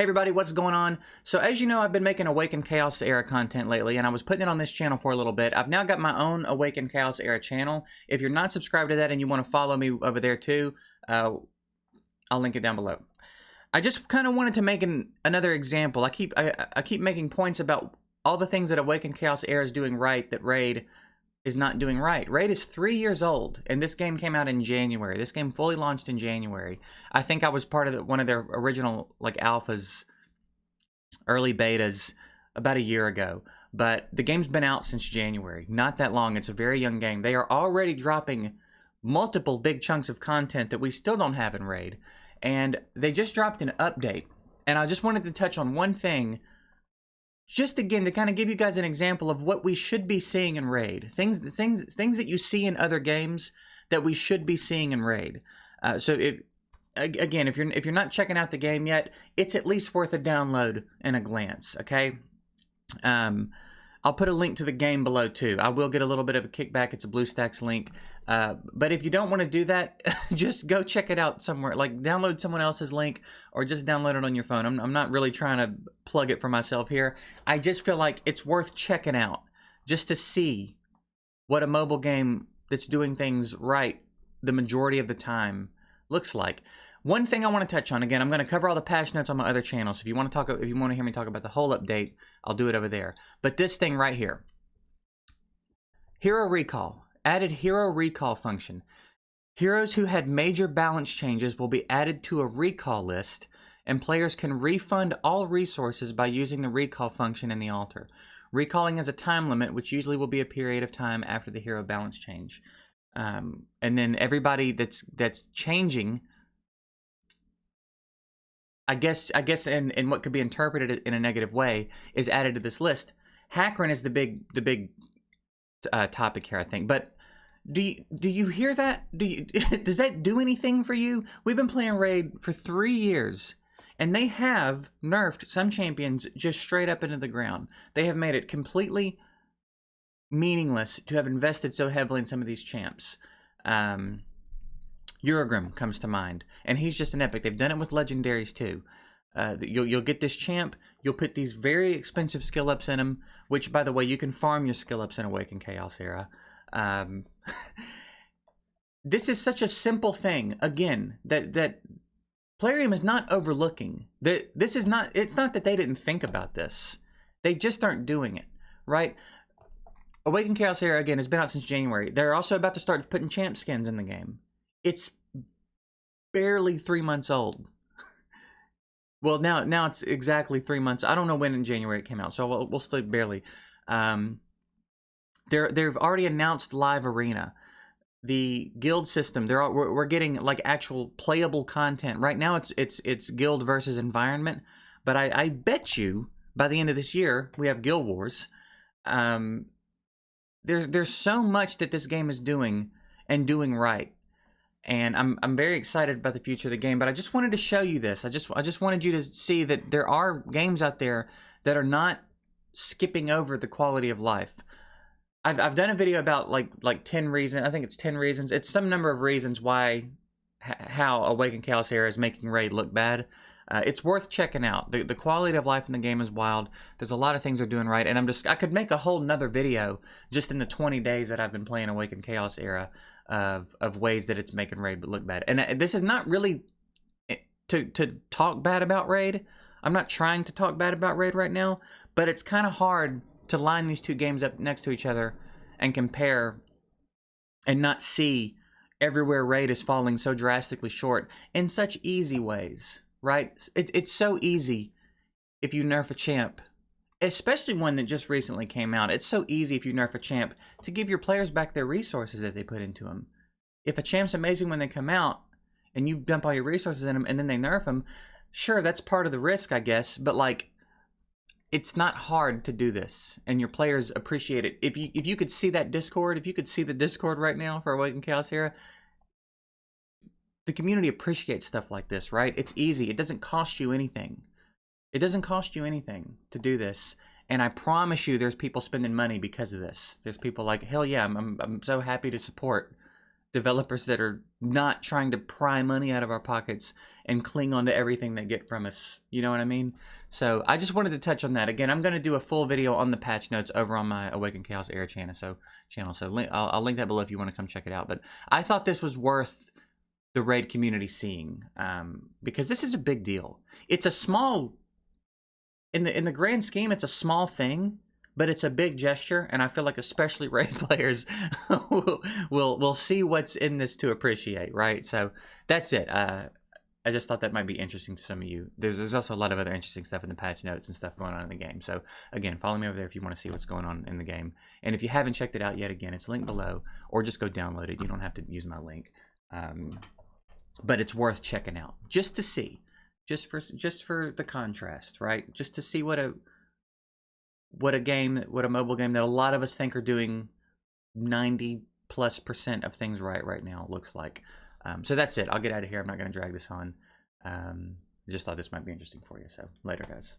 Hey everybody, what's going on? So as you know, I've been making Awaken Chaos Era content lately, and I was putting it on this channel for a little bit. I've now got my own Awaken Chaos Era channel. If you're not subscribed to that and you want to follow me over there too, I'll link it down below. I just kind of wanted to make another example. I keep making points about all the things that Awaken Chaos Era is doing right that Raid is not doing right. Raid is 3 years old, and this game came out in January. This game fully launched in January. I think I was part of one of their original alphas, early betas, about a year ago. But the game's been out since January. Not that long. It's a very young game. They are already dropping multiple big chunks of content that we still don't have in Raid. And they just dropped an update. And I just wanted to touch on one thing, just again to kind of give you guys an example of what we should be seeing in Raid. Things that you see in other games that we should be seeing in Raid. So if you're not checking out the game yet, it's at least worth a download and a glance. Okay. I'll put a link to the game below too. I will get a little bit of a kickback. It's a BlueStacks link. But if you don't want to do that, just go check it out somewhere. Like download someone else's link or just download it on your phone. I'm not really trying to plug it for myself here. I just feel like it's worth checking out just to see what a mobile game that's doing things right the majority of the time looks like. One thing I want to touch on, again, I'm going to cover all the patch notes on my other channels. If you want to hear me talk about the whole update, I'll do it over there. But this thing right here, Hero Recall, added Hero Recall function. Heroes who had major balance changes will be added to a recall list, and players can refund all resources by using the recall function in the altar. Recalling has a time limit, which usually will be a period of time after the hero balance change. And then everybody that's changing, I guess in what could be interpreted in a negative way, is added to this list. Hackran is the big topic here, I think. But do you hear that? Does that do anything for you? We've been playing Raid for 3 years, and they have nerfed some champions just straight up into the ground. They have made it completely meaningless to have invested so heavily in some of these champs. Uragrim comes to mind, and he's just an epic. They've done it with legendaries too. You'll get this champ, you'll put these very expensive skill ups in him, which, by the way, you can farm your skill ups in Awaken Chaos Era. This is such a simple thing, again, that Plarium is not overlooking. It's not that they didn't think about this. They just aren't doing it, right? Awaken Chaos Era, again, has been out since January. They're also about to start putting champ skins in the game. It's barely 3 months old. Well, now it's exactly 3 months. I don't know when in January it came out, so we'll still barely. They've already announced live arena, the guild system. We're getting like actual playable content right now. It's guild versus environment, but I bet you by the end of this year we have guild wars. There's so much that this game is doing and doing right. And I'm very excited about the future of the game, but I just wanted to show you this. I just wanted you to see that there are games out there that are not skipping over the quality of life. I've done a video about like 10 reasons. I think it's 10 reasons. It's some number of reasons why how Awaken Chaos Era is making Raid look bad. It's worth checking out. The quality of life in the game is wild. There's a lot of things they're doing right, and I could make a whole nother video just in the 20 days that I've been playing Awaken Chaos Era of ways that it's making Raid look bad. And this is not really to talk bad about Raid. I'm not trying to talk bad about Raid right now, but it's kind of hard to line these two games up next to each other and compare and not see everywhere Raid is falling so drastically short in such easy ways, right? It's so easy if you nerf a champ, especially one that just recently came out. It's so easy if you nerf a champ to give your players back their resources that they put into them. If a champ's amazing when they come out and you dump all your resources in them and then they nerf them, sure, that's part of the risk, I guess, but like, it's not hard to do this, and your players appreciate it. If you could see that Discord, if you could see the Discord right now for Awaken Chaos Era, the community appreciates stuff like this, right? It's easy. It doesn't cost you anything. It doesn't cost you anything to do this, and I promise you there's people spending money because of this. There's people like, hell yeah, I'm so happy to support developers that are not trying to pry money out of our pockets and cling on to everything they get from us. You know what I mean? So I just wanted to touch on that. Again, I'm going to do a full video on the patch notes over on my Awaken Chaos Era channel. So I'll link that below if you want to come check it out. But I thought this was worth the raid community seeing, because this is a big deal. It's a small, in the grand scheme, it's a small thing, but it's a big gesture, and I feel like especially raid players will see what's in this to appreciate, right? So that's it. I just thought that might be interesting to some of you. There's also a lot of other interesting stuff in the patch notes and stuff going on in the game. So again, follow me over there if you want to see what's going on in the game. And if you haven't checked it out yet, again, it's linked below, or just go download it. You don't have to use my link. But it's worth checking out just to see, just for the contrast, right? Just to see what a mobile game that a lot of us think are doing 90+% of things right now looks like. So that's it. I'll get out of here. I'm not going to drag this on. Just thought this might be interesting for you. So later, guys.